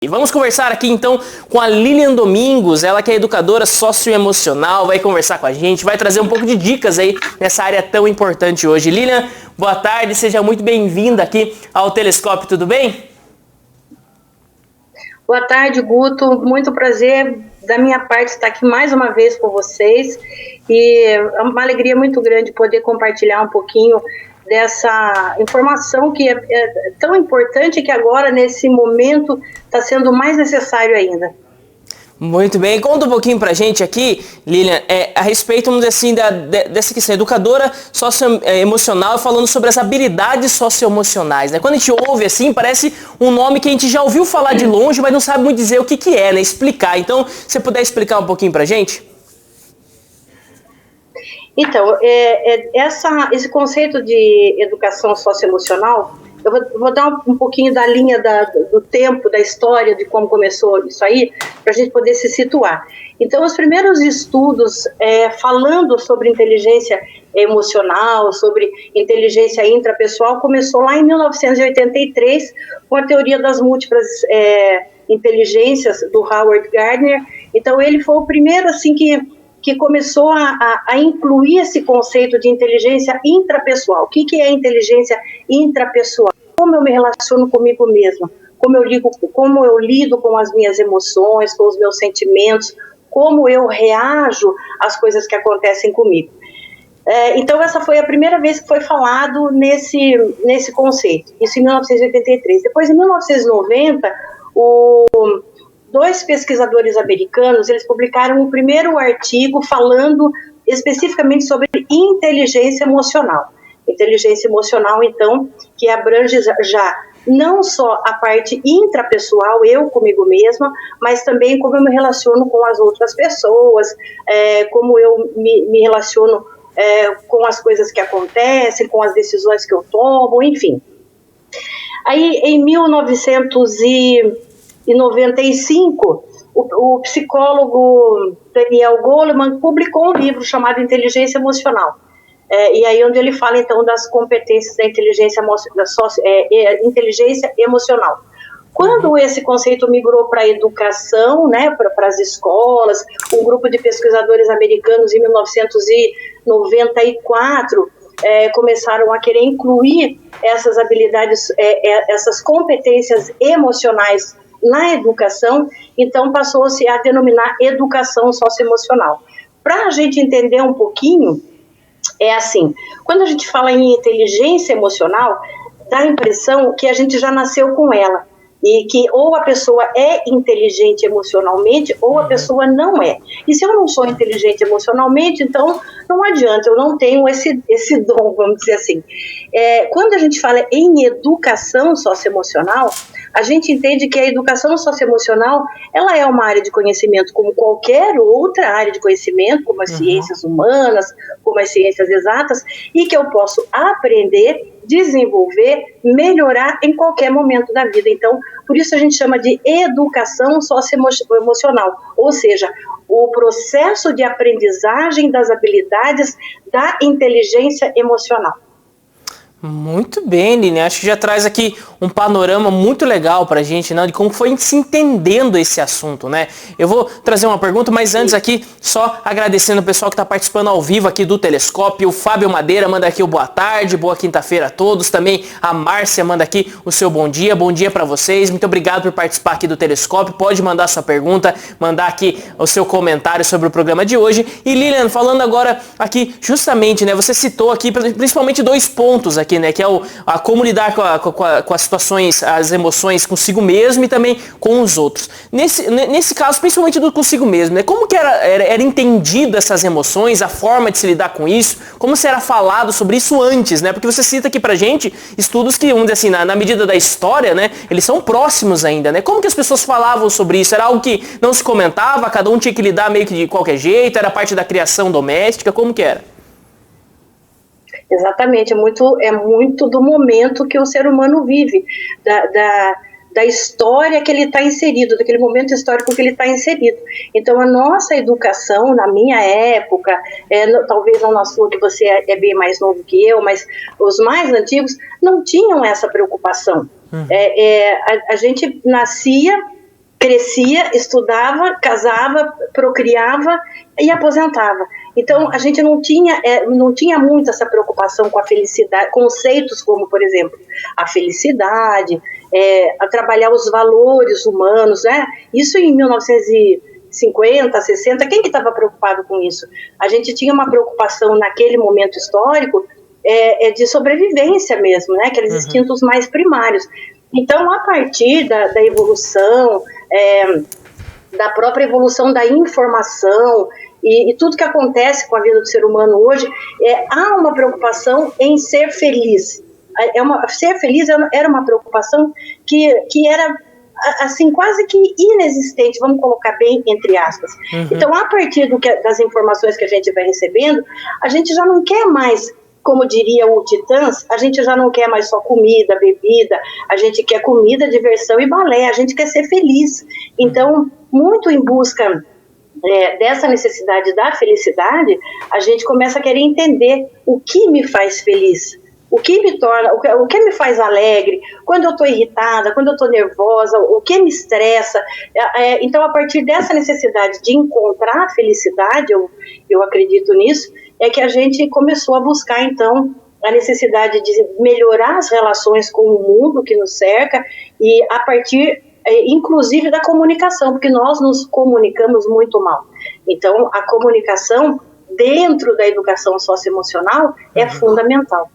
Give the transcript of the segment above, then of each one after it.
E vamos conversar aqui então com a Lilian Domingos, ela que é educadora socioemocional, vai conversar com a gente, vai trazer um pouco de dicas aí nessa área tão importante hoje. Lilian, boa tarde, seja muito bem-vinda aqui ao Telescópio, tudo bem? Boa tarde, Guto, muito prazer da minha parte estar aqui mais uma vez com vocês e é uma alegria muito grande poder compartilhar um pouquinho dessa informação que é tão importante que agora, nesse momento, está sendo mais necessário ainda. Muito bem, conta um pouquinho pra gente aqui, Lilian, a respeito, vamos dizer assim, dessa questão, educadora socioemocional, falando sobre as habilidades socioemocionais, né? Quando a gente ouve assim, parece um nome que a gente já ouviu falar de longe, mas não sabe muito dizer o que é, né? Explicar. Então, se você puder explicar um pouquinho pra gente? Então, esse conceito de educação socioemocional, eu vou dar um pouquinho da linha do tempo, da história, de como começou isso aí, para a gente poder se situar. Então, os primeiros estudos falando sobre inteligência emocional, sobre inteligência intrapessoal, começou lá em 1983, com a teoria das múltiplas inteligências, do Howard Gardner. Então, ele foi o primeiro, assim, que começou a incluir esse conceito de inteligência intrapessoal. O que é inteligência intrapessoal? Como eu me relaciono comigo mesma, como eu lido com as minhas emoções, com os meus sentimentos, como eu reajo às coisas que acontecem comigo. Então, essa foi a primeira vez que foi falado nesse conceito, isso em 1983. Depois, em 1990, dois pesquisadores americanos, eles publicaram um primeiro artigo falando especificamente sobre inteligência emocional. Inteligência emocional, então, que abrange já não só a parte intrapessoal, eu comigo mesma, mas também como eu me relaciono com as outras pessoas, como eu me relaciono com as coisas que acontecem, com as decisões que eu tomo, enfim. Aí, em 1995, o psicólogo Daniel Goleman publicou um livro chamado Inteligência Emocional. E aí onde ele fala, então, das competências da inteligência emocional. Quando esse conceito migrou para a educação, né, para as escolas, um grupo de pesquisadores americanos, em 1994, começaram a querer incluir essas habilidades, essas competências emocionais na educação, então passou-se a denominar educação socioemocional. Para a gente entender um pouquinho, é assim, quando a gente fala em inteligência emocional, dá a impressão que a gente já nasceu com ela, e que ou a pessoa é inteligente emocionalmente ou a pessoa não é. E se eu não sou inteligente emocionalmente, então não adianta, eu não tenho esse dom, vamos dizer assim. Quando a gente fala em educação socioemocional, a gente entende que a educação socioemocional, ela é uma área de conhecimento como qualquer outra área de conhecimento, como as ciências humanas, como as ciências exatas, e que eu posso aprender, desenvolver, melhorar em qualquer momento da vida. Então, por isso a gente chama de educação socioemocional, ou seja, o processo de aprendizagem das habilidades da inteligência emocional. Muito bem, Lilian. Acho que já traz aqui um panorama muito legal pra gente, né, de como foi se entendendo esse assunto, né? Eu vou trazer uma pergunta, mas antes aqui, só agradecendo o pessoal que está participando ao vivo aqui do Telescópio. O Fábio Madeira manda aqui o boa tarde, boa quinta-feira a todos. Também a Márcia manda aqui o seu bom dia pra vocês. Muito obrigado por participar aqui do Telescópio. Pode mandar sua pergunta, mandar aqui o seu comentário sobre o programa de hoje. E Lilian, falando agora aqui, justamente, né, você citou aqui principalmente dois pontos aqui, né, que é como lidar com as situações, as emoções consigo mesmo e também com os outros. Nesse caso, principalmente do consigo mesmo, né, como que era entendido essas emoções, a forma de se lidar com isso, como se era falado sobre isso antes, né, porque você cita aqui pra gente estudos que, vamos dizer assim, na medida da história, né, eles são próximos ainda, né, como que as pessoas falavam sobre isso? Era algo que não se comentava, cada um tinha que lidar meio que de qualquer jeito, era parte da criação doméstica, como que era? Exatamente, é muito do momento que o ser humano vive, da história que ele está inserido, daquele momento histórico que ele está inserido. Então, a nossa educação, na minha época, talvez não na sua, que você é bem mais novo que eu, mas os mais antigos não tinham essa preocupação. A gente nascia crescia, estudava, casava, procriava e aposentava. Então, a gente não tinha muito essa preocupação com a felicidade, conceitos como, por exemplo, a felicidade, a trabalhar os valores humanos, né? Isso em 1950, 60, quem que estava preocupado com isso? A gente tinha uma preocupação naquele momento histórico de sobrevivência mesmo, né? Aqueles instintos mais primários. Então, a partir da evolução, da própria evolução da informação e tudo que acontece com a vida do ser humano hoje, há uma preocupação em ser feliz. Ser feliz era uma preocupação que era assim, quase que inexistente, vamos colocar bem entre aspas. Então, a partir das informações que a gente vai recebendo, a gente já não quer mais, como diria o Titãs, a gente já não quer mais só comida, bebida, a gente quer comida, diversão e balé, a gente quer ser feliz. Então, muito em busca dessa necessidade da felicidade, a gente começa a querer entender o que me faz feliz, o que me torna, o que me faz alegre, quando eu estou irritada, quando eu estou nervosa, o que me estressa. Então, a partir dessa necessidade de encontrar a felicidade, eu acredito nisso, é que a gente começou a buscar, então, a necessidade de melhorar as relações com o mundo que nos cerca e a partir, inclusive, da comunicação, porque nós nos comunicamos muito mal. Então, a comunicação dentro da educação socioemocional é fundamental.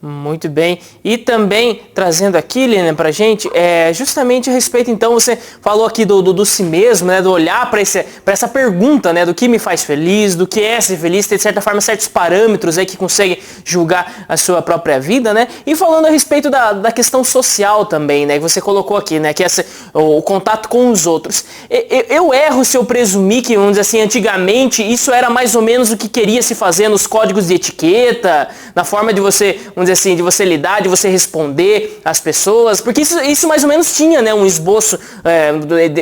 Muito bem. E também trazendo aqui, Lilian, pra gente, justamente a respeito, então, você falou aqui do si mesmo, né, do olhar para essa pergunta, né, do que me faz feliz, do que é ser feliz, ter de certa forma certos parâmetros aí que conseguem julgar a sua própria vida, né, e falando a respeito da questão social também, né, que você colocou aqui, né, que é o contato com os outros. Eu erro se eu presumir que, vamos dizer assim, antigamente isso era mais ou menos o que queria se fazer nos códigos de etiqueta, na forma de você, vamos dizer assim, de você lidar, de você responder às pessoas, porque isso mais ou menos tinha, né, um esboço,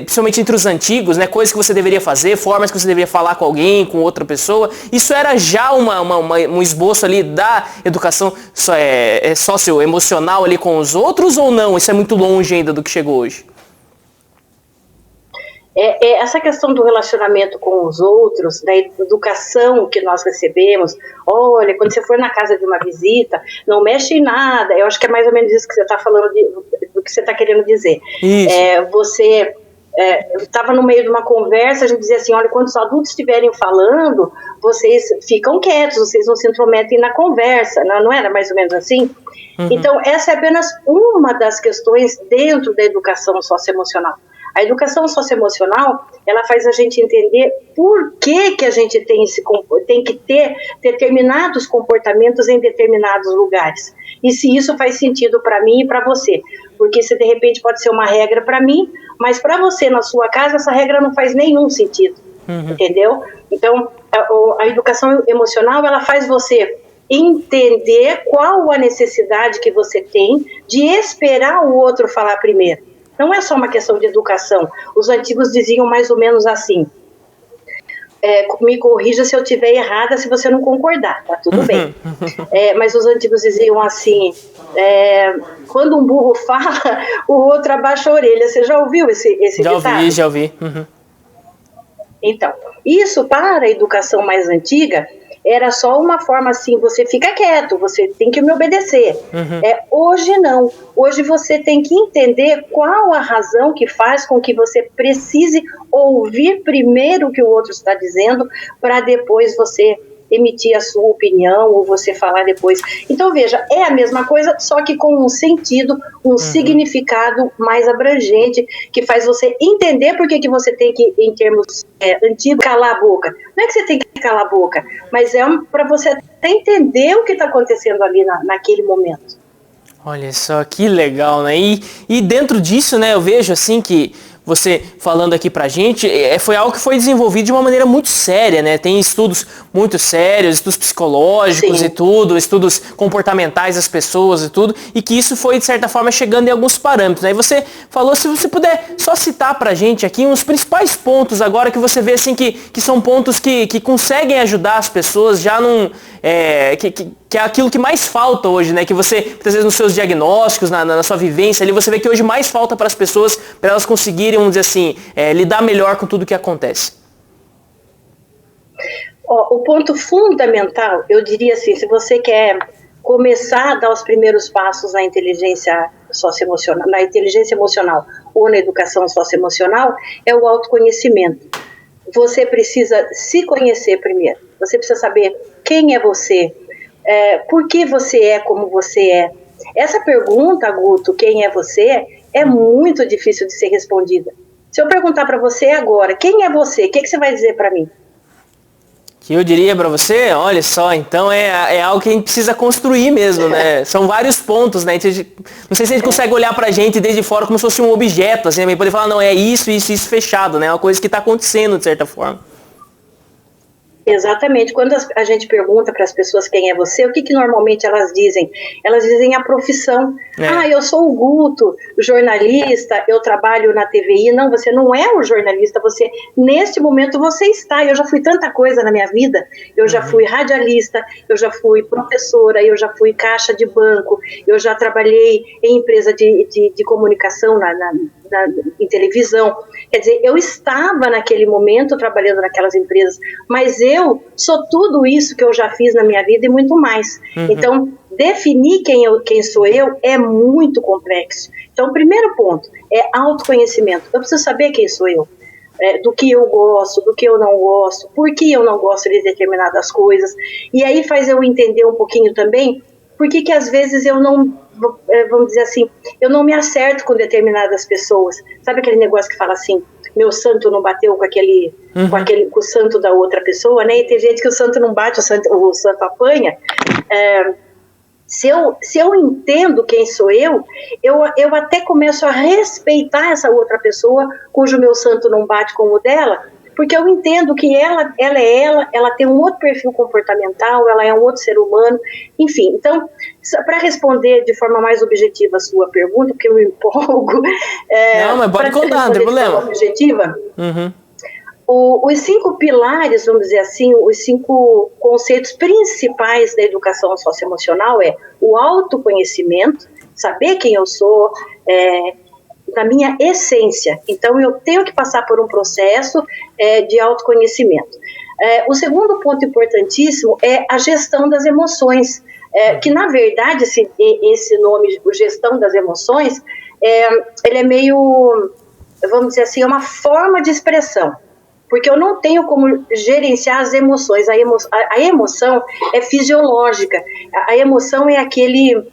principalmente entre os antigos, né, coisas que você deveria fazer, formas que você deveria falar com alguém, com outra pessoa. Isso era já um esboço ali da educação socioemocional ali com os outros, ou não? Isso é muito longe ainda do que chegou hoje? Essa questão do relacionamento com os outros, da educação que nós recebemos, olha, quando você for na casa de uma visita, não mexe em nada, eu acho que é mais ou menos isso que você está falando, do que você está querendo dizer. Você estava no meio de uma conversa, a gente dizia assim, olha, quando os adultos estiverem falando, vocês ficam quietos, vocês não se intrometem na conversa, não era mais ou menos assim? Então, essa é apenas uma das questões dentro da educação socioemocional. A educação socioemocional, ela faz a gente entender por que a gente tem que ter determinados comportamentos em determinados lugares. E se isso faz sentido para mim e para você. Porque se de repente pode ser uma regra para mim, mas para você na sua casa essa regra não faz nenhum sentido. Entendeu? Então, a educação emocional, ela faz você entender qual a necessidade que você tem de esperar o outro falar primeiro. Não é só uma questão de educação. Os antigos diziam mais ou menos assim, me corrija se eu estiver errada, se você não concordar, tá tudo bem. Mas os antigos diziam assim, quando um burro fala, o outro abaixa a orelha. Você já ouviu esse ditado? Já ouvi. Então, isso para a educação mais antiga era só uma forma assim, você fica quieto, você tem que me obedecer. Hoje não. Hoje você tem que entender qual a razão que faz com que você precise ouvir primeiro o que o outro está dizendo, para depois você emitir a sua opinião ou você falar depois. Então, veja, é a mesma coisa, só que com um sentido, um significado mais abrangente, que faz você entender por que você tem que, em termos antigos, calar a boca. Não é que você tem que calar a boca, mas para você até entender o que está acontecendo ali naquele momento. Olha só, que legal, né? E dentro disso, né, eu vejo assim que você falando aqui pra gente, foi algo que foi desenvolvido de uma maneira muito séria, né? Tem estudos muito sérios, estudos psicológicos e tudo, estudos comportamentais das pessoas e tudo, e que isso foi, de certa forma, chegando em alguns parâmetros, né? E você falou, se você puder só citar pra gente aqui uns principais pontos agora que você vê, assim, que são pontos que conseguem ajudar as pessoas já que é aquilo que mais falta hoje, né? Que você, muitas vezes nos seus diagnósticos, na sua vivência ali, você vê que hoje mais falta para as pessoas, para elas conseguirem, vamos dizer assim, lidar melhor com tudo que acontece. O ponto fundamental, eu diria assim, se você quer começar a dar os primeiros passos na inteligência emocional ou na educação socioemocional, é o autoconhecimento. Você precisa se conhecer primeiro. Você precisa saber quem é você, por que você é como você é. Essa pergunta, Guto, quem é você, é muito difícil de ser respondida. Se eu perguntar para você agora, quem é você, o que você vai dizer para mim? Que eu diria para você, olha só, então é algo que a gente precisa construir mesmo, né? São vários pontos, né? Não sei se a gente consegue olhar pra gente desde fora como se fosse um objeto, assim, né? Poder falar, não, é isso, isso, isso fechado, né? É uma coisa que está acontecendo, de certa forma. Exatamente. Quando a gente pergunta para as pessoas quem é você, o que normalmente elas dizem? Elas dizem a profissão. Eu sou o Guto, jornalista, eu trabalho na TVI. Não, você não é um jornalista, neste momento você está. Eu já fui tanta coisa na minha vida. Eu já fui radialista, eu já fui professora, eu já fui caixa de banco, eu já trabalhei em empresa de comunicação em televisão. Quer dizer, eu estava naquele momento trabalhando naquelas empresas, mas eu sou tudo isso que eu já fiz na minha vida e muito mais. Então, definir quem sou eu é muito complexo. Então, o primeiro ponto é autoconhecimento. Eu preciso saber quem sou eu, do que eu gosto, do que eu não gosto, por que eu não gosto de determinadas coisas. E aí faz eu entender um pouquinho também por que às vezes eu não, vamos dizer assim, eu não me acerto com determinadas pessoas. Sabe aquele negócio que fala assim, meu santo não bateu com com o santo da outra pessoa, né? E tem gente que o santo não bate, o santo apanha. Se eu entendo quem sou eu até começo a respeitar essa outra pessoa cujo meu santo não bate com o dela, porque eu entendo que ela tem um outro perfil comportamental, ela é um outro ser humano, enfim. Então, para responder de forma mais objetiva a sua pergunta, porque eu me empolgo... não, mas pode contar, não tem problema. De forma objetiva, os 5 pilares, vamos dizer assim, os 5 conceitos principais da educação socioemocional é o autoconhecimento, saber quem eu sou, da minha essência. Então, eu tenho que passar por um processo de autoconhecimento. O segundo ponto importantíssimo é a gestão das emoções, que, na verdade, esse nome, gestão das emoções, ele é meio, vamos dizer assim, uma forma de expressão, porque eu não tenho como gerenciar as emoções. A emoção é fisiológica, a emoção é aquilo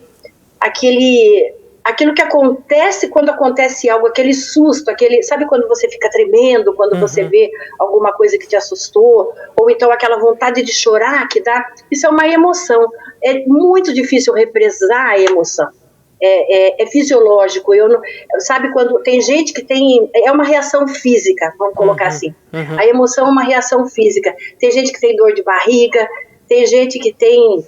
que acontece quando acontece algo, aquele susto, sabe quando você fica tremendo, quando você vê alguma coisa que te assustou, ou então aquela vontade de chorar que dá, isso é uma emoção. É muito difícil represar a emoção, é fisiológico. Sabe quando tem gente que é uma reação física, vamos colocar assim, a emoção é uma reação física, tem gente que tem dor de barriga, tem gente que tem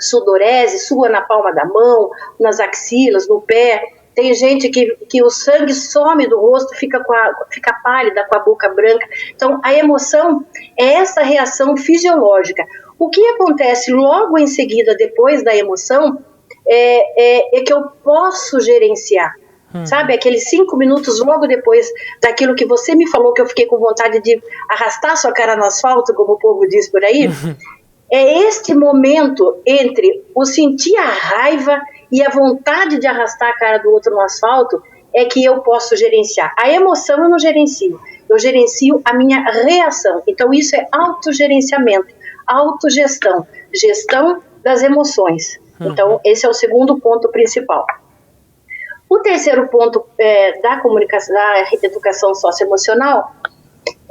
sudorese, sua na palma da mão, nas axilas, no pé. Tem gente que o sangue some do rosto, fica pálida, com a boca branca. Então, a emoção é essa reação fisiológica. O que acontece logo em seguida, depois da emoção, é que eu posso gerenciar. Sabe, aqueles 5 minutos logo depois daquilo que você me falou, que eu fiquei com vontade de arrastar sua cara no asfalto, como o povo diz por aí. É este momento entre o sentir a raiva e a vontade de arrastar a cara do outro no asfalto é que eu posso gerenciar. A emoção eu não gerencio, eu gerencio a minha reação. Então isso é autogerenciamento, autogestão, gestão das emoções. Então esse é o segundo ponto principal. O terceiro ponto da comunicação, da educação socioemocional,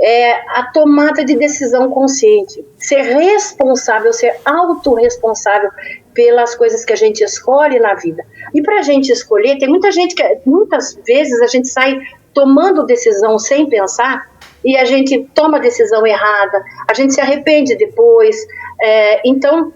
é a tomada de decisão consciente, ser responsável, ser autorresponsável pelas coisas que a gente escolhe na vida. E para a gente escolher, tem muita gente que muitas vezes a gente sai tomando decisão sem pensar e a gente toma a decisão errada, a gente se arrepende depois. Então,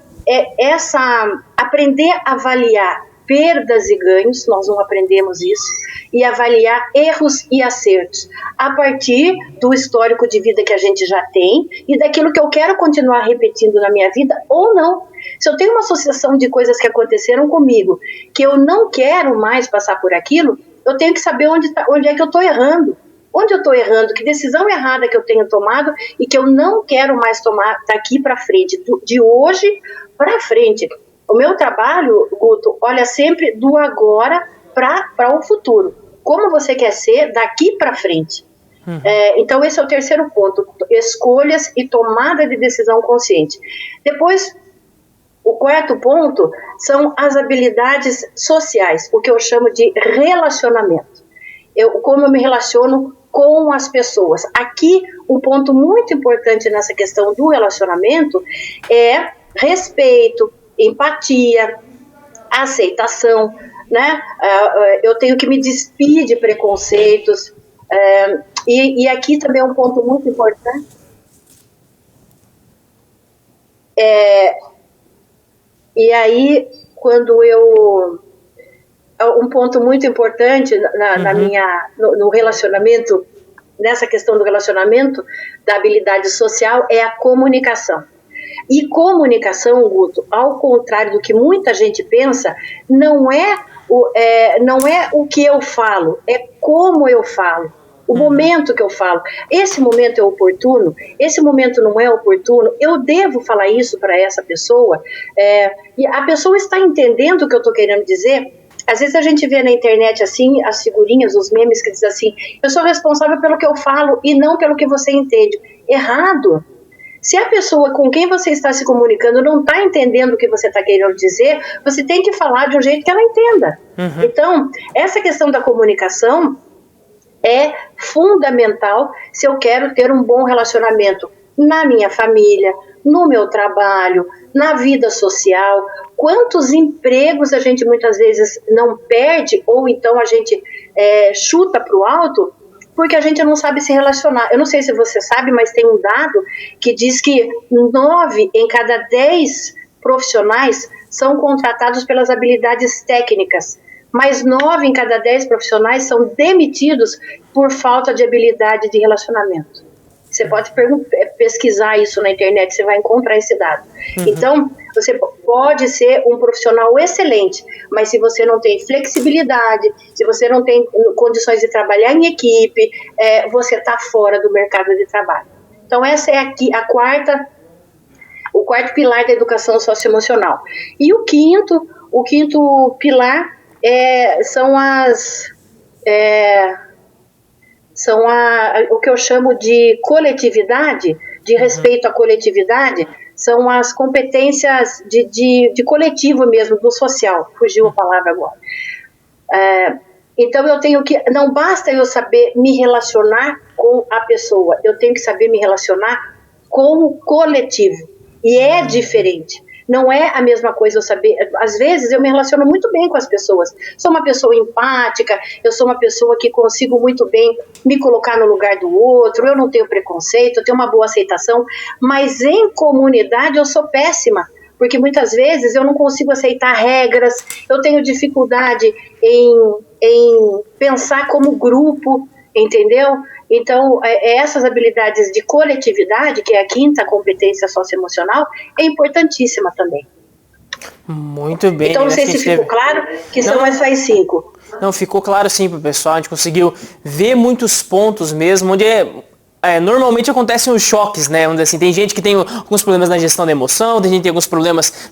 aprender a avaliar perdas e ganhos, nós não aprendemos isso, e avaliar erros e acertos a partir do histórico de vida que a gente já tem e daquilo que eu quero continuar repetindo na minha vida ou não. Se eu tenho uma associação de coisas que aconteceram comigo, que eu não quero mais passar por aquilo, eu tenho que saber onde é que eu estou errando. Onde eu estou errando, que decisão errada que eu tenho tomado e que eu não quero mais tomar daqui para frente, de hoje para frente. O meu trabalho, Guto, olha sempre do agora para o futuro. Como você quer ser daqui para frente. Então esse é o terceiro ponto, escolhas e tomada de decisão consciente. Depois, o quarto ponto são as habilidades sociais, o que eu chamo de relacionamento. Como eu me relaciono com as pessoas. Aqui, um ponto muito importante nessa questão do relacionamento é respeito, empatia, aceitação, né? Eu tenho que me despir de preconceitos. E aqui também é um ponto muito importante. E aí, quando um ponto muito importante no relacionamento, nessa questão do relacionamento, da habilidade social, é a comunicação. E comunicação, Guto, ao contrário do que muita gente pensa, não é o que eu falo, é como eu falo. O momento que eu falo, esse momento é oportuno, esse momento não é oportuno, eu devo falar isso para essa pessoa, e a pessoa está entendendo o que eu estou querendo dizer. Às vezes a gente vê na internet assim, as figurinhas, os memes que dizem assim, eu sou responsável pelo que eu falo e não pelo que você entende. Errado. Se a pessoa com quem você está se comunicando não está entendendo o que você está querendo dizer, você tem que falar de um jeito que ela entenda. Então, essa questão da comunicação é fundamental se eu quero ter um bom relacionamento na minha família, no meu trabalho, na vida social. Quantos empregos a gente muitas vezes não perde ou então a gente chuta para o alto porque a gente não sabe se relacionar. Eu não sei se você sabe, mas tem um dado que diz que 9 em cada 10 profissionais são contratados pelas habilidades técnicas, mas 9 em cada 10 profissionais são demitidos por falta de habilidade de relacionamento. Você pode pesquisar isso na internet, você vai encontrar esse dado. Então, você pode ser um profissional excelente, mas se você não tem flexibilidade, se você não tem condições de trabalhar em equipe, você está fora do mercado de trabalho. Então, essa é aqui o quarto pilar da educação socioemocional. E o quinto pilar são o que eu chamo de coletividade, de respeito à coletividade, são as competências de coletivo mesmo, do social, fugiu a palavra agora. Então eu tenho que, não basta eu saber me relacionar com a pessoa, eu tenho que saber me relacionar com o coletivo, e é diferente. Não é a mesma coisa eu saber, às vezes eu me relaciono muito bem com as pessoas, sou uma pessoa empática, eu sou uma pessoa que consigo muito bem me colocar no lugar do outro, eu não tenho preconceito, eu tenho uma boa aceitação, mas em comunidade eu sou péssima, porque muitas vezes eu não consigo aceitar regras, eu tenho dificuldade em pensar como grupo, entendeu? Então, essas habilidades de coletividade, que é a quinta competência socioemocional, é importantíssima também. Muito bem. Então, não sei se ficou claro que são essas 5. Não, ficou claro sim para o pessoal, a gente conseguiu ver muitos pontos mesmo, onde normalmente acontecem os choques, né? Onde, assim, tem gente que tem alguns problemas na gestão da emoção, tem gente que tem alguns problemas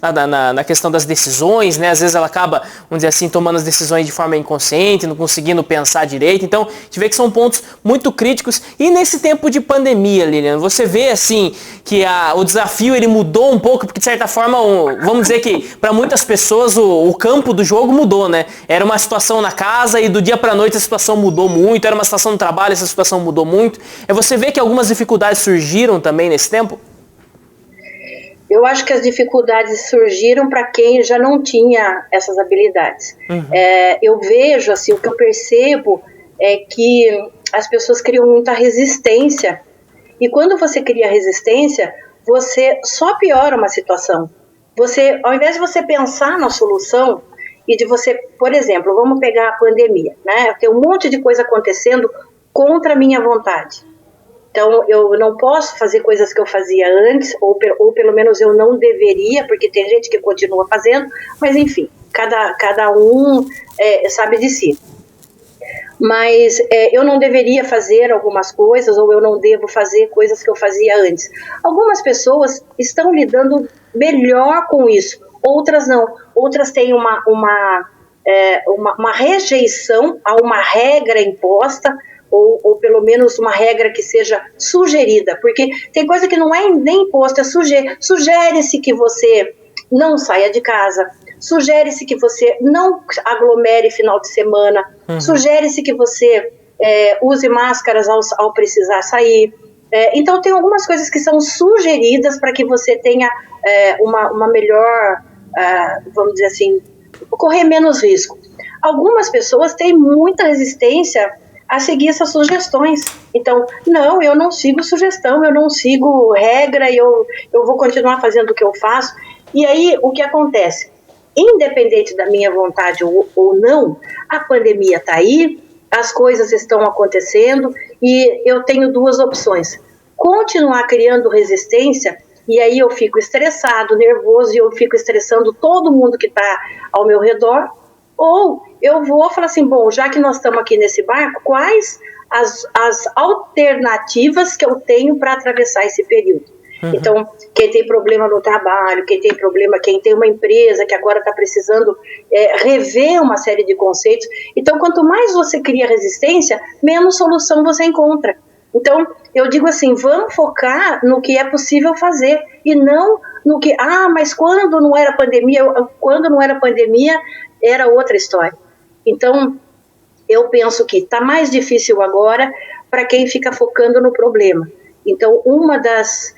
na questão das decisões, né? Às vezes ela acaba, vamos dizer assim, tomando as decisões de forma inconsciente, não conseguindo pensar direito. Então, a gente vê que são pontos muito críticos. E nesse tempo de pandemia, Lilian, você vê, assim, que o desafio ele mudou um pouco, porque de certa forma, vamos dizer que para muitas pessoas o campo do jogo mudou, né? Era uma situação na casa e do dia para a noite a situação mudou muito, era uma situação no trabalho, essa situação mudou muito. Você vê que algumas dificuldades surgiram também nesse tempo? Eu acho que as dificuldades surgiram para quem já não tinha essas habilidades. Eu vejo, assim, o que eu percebo é que as pessoas criam muita resistência. E quando você cria resistência, você só piora uma situação. Você, ao invés de você pensar na solução e de você, por exemplo, vamos pegar a pandemia, né? Tem um monte de coisa acontecendo contra a minha vontade. Então, eu não posso fazer coisas que eu fazia antes, ou pelo menos eu não deveria, porque tem gente que continua fazendo, mas enfim, cada um sabe de si. Mas eu não deveria fazer algumas coisas, ou eu não devo fazer coisas que eu fazia antes. Algumas pessoas estão lidando melhor com isso, outras não. Outras têm uma rejeição a uma regra imposta, ou pelo menos uma regra que seja sugerida, porque tem coisa que não é nem imposta, é sugere-se que você não saia de casa, sugere-se que você não aglomere final de semana, sugere-se que você use máscaras ao precisar sair. Então tem algumas coisas que são sugeridas para que você tenha uma melhor, vamos dizer assim, correr menos risco. Algumas pessoas têm muita resistência a seguir essas sugestões. Então, não, eu não sigo sugestão, eu não sigo regra, eu vou continuar fazendo o que eu faço. E aí, o que acontece? Independente da minha vontade ou não, a pandemia está aí, as coisas estão acontecendo e eu tenho duas opções. Continuar criando resistência, e aí eu fico estressado, nervoso, e eu fico estressando todo mundo que está ao meu redor, ou eu vou falar assim, bom, já que nós estamos aqui nesse barco, quais as alternativas que eu tenho para atravessar esse período? Então, quem tem problema no trabalho, quem tem uma empresa que agora está precisando rever uma série de conceitos. Então, quanto mais você cria resistência, menos solução você encontra. Então, eu digo assim, vamos focar no que é possível fazer e não no que, mas quando não era pandemia, era outra história. Então, eu penso que está mais difícil agora para quem fica focando no problema. Então, uma das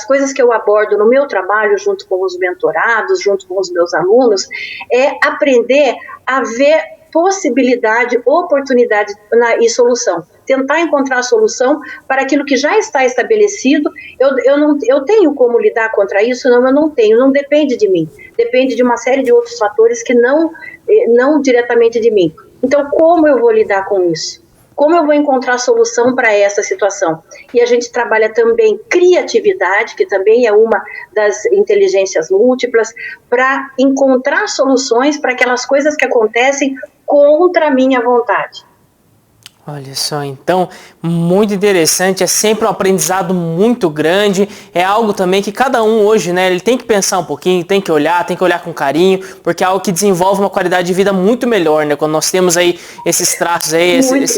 coisas que eu abordo no meu trabalho, junto com os mentorados, junto com os meus alunos, é aprender a ver possibilidade, oportunidade e solução. Tentar encontrar a solução para aquilo que já está estabelecido. Eu tenho como lidar contra isso? Não, eu não tenho. Não depende de mim. Depende de uma série de outros fatores que não diretamente de mim. Então, como eu vou lidar com isso? Como eu vou encontrar solução para essa situação? E a gente trabalha também criatividade, que também é uma das inteligências múltiplas, para encontrar soluções para aquelas coisas que acontecem contra a minha vontade. Olha só, então, muito interessante, é sempre um aprendizado muito grande, é algo também que cada um hoje, né, ele tem que pensar um pouquinho, tem que olhar com carinho, porque é algo que desenvolve uma qualidade de vida muito melhor, né, quando nós temos aí esses traços aí, vamos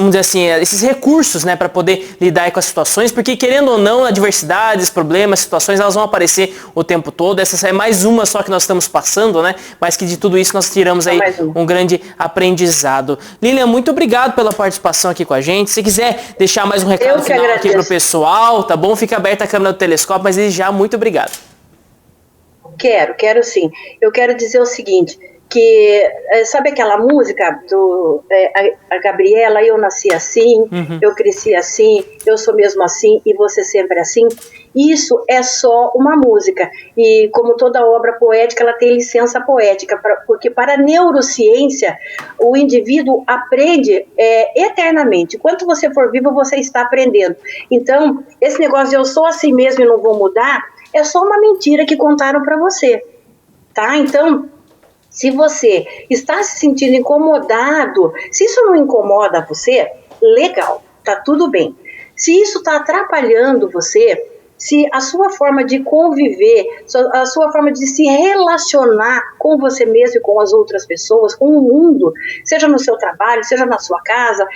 dizer assim, esses recursos, né, para poder lidar com as situações, porque querendo ou não, adversidades, problemas, situações, elas vão aparecer o tempo todo, essa é mais uma só que nós estamos passando, né, mas que de tudo isso nós tiramos aí um grande aprendizado. Lilian, muito obrigado pela participação aqui com a gente. Se quiser deixar mais um recado final aqui pro pessoal, tá bom? Fica aberta a câmera do telescópio, mas desde já, muito obrigado. Quero sim. Eu quero dizer o seguinte, que sabe aquela música do a Gabriela, eu nasci assim, eu cresci assim, eu sou mesmo assim e você sempre assim? Isso é só uma música e como toda obra poética ela tem licença poética, porque para a neurociência o indivíduo aprende eternamente, enquanto você for vivo você está aprendendo. Então esse negócio de eu sou assim mesmo e não vou mudar é só uma mentira que contaram para você, tá? Então se você está se sentindo incomodado, se isso não incomoda você, legal, tá tudo bem. Se isso está atrapalhando você, se a sua forma de conviver, a sua forma de se relacionar com você mesmo e com as outras pessoas, com o mundo, seja no seu trabalho, seja na sua casa,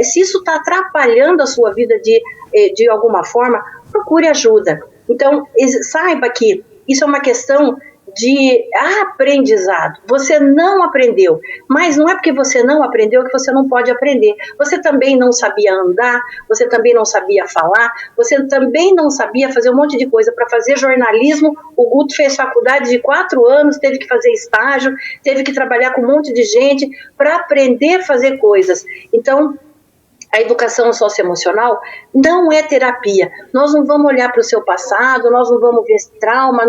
se isso está atrapalhando a sua vida de alguma forma, procure ajuda. Então, saiba que isso é uma questão de aprendizado. Você não aprendeu, mas não é porque você não aprendeu que você não pode aprender. Você também não sabia andar, você também não sabia falar, você também não sabia fazer um monte de coisa. Para fazer jornalismo, o Guto fez faculdade de 4 anos, teve que fazer estágio, teve que trabalhar com um monte de gente para aprender a fazer coisas. Então, A educação socioemocional não é terapia. Nós não vamos olhar para o seu passado, nós não vamos ver trauma,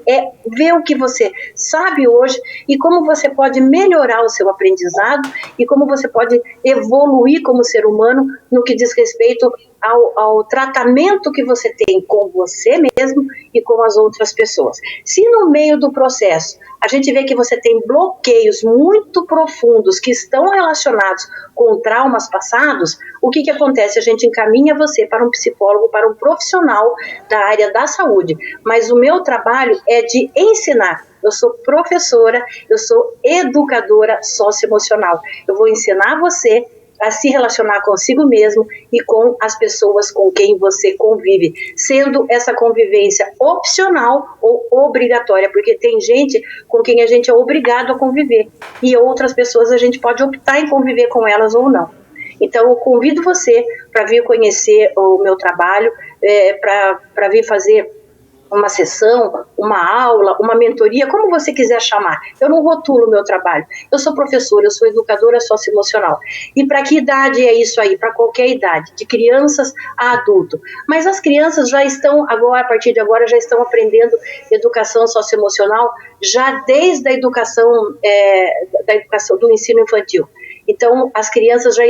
é ver o que você sabe hoje e como você pode melhorar o seu aprendizado e como você pode evoluir como ser humano no que diz respeito ao tratamento que você tem com você mesmo e com as outras pessoas. Se no meio do processo a gente vê que você tem bloqueios muito profundos que estão relacionados com traumas passados, o que acontece? A gente encaminha você para um psicólogo, para um profissional da área da saúde. Mas o meu trabalho é de ensinar. Eu sou professora, eu sou educadora socioemocional. Eu vou ensinar você a se relacionar consigo mesmo e com as pessoas com quem você convive, sendo essa convivência opcional ou obrigatória, porque tem gente com quem a gente é obrigado a conviver e outras pessoas a gente pode optar em conviver com elas ou não. Então eu convido você para vir conhecer o meu trabalho, para vir fazer uma sessão, uma aula, uma mentoria, como você quiser chamar. Eu não rotulo o meu trabalho. Eu sou professora, eu sou educadora socioemocional. E para que idade é isso aí? Para qualquer idade, de crianças a adulto. Mas as crianças já estão agora, a partir de agora, já estão aprendendo educação socioemocional já desde a educação do ensino infantil. Então, as crianças já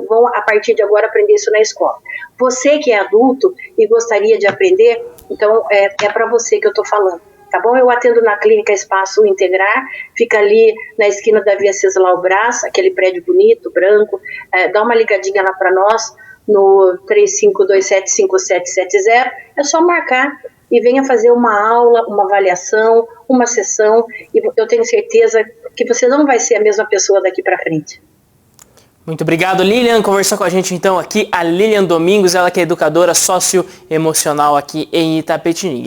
vão, a partir de agora, aprender isso na escola. Você que é adulto e gostaria de aprender, então é para você que eu estou falando, tá bom? Eu atendo na clínica Espaço Integrar, fica ali na esquina da Via Ceslau Brás, aquele prédio bonito, branco. Dá uma ligadinha lá para nós, no 35275770, é só marcar e venha fazer uma aula, uma avaliação, uma sessão, e eu tenho certeza que você não vai ser a mesma pessoa daqui para frente. Muito obrigado, Lilian. Conversar com a gente então aqui a Lilian Domingos, ela que é educadora socioemocional aqui em Itapetininga.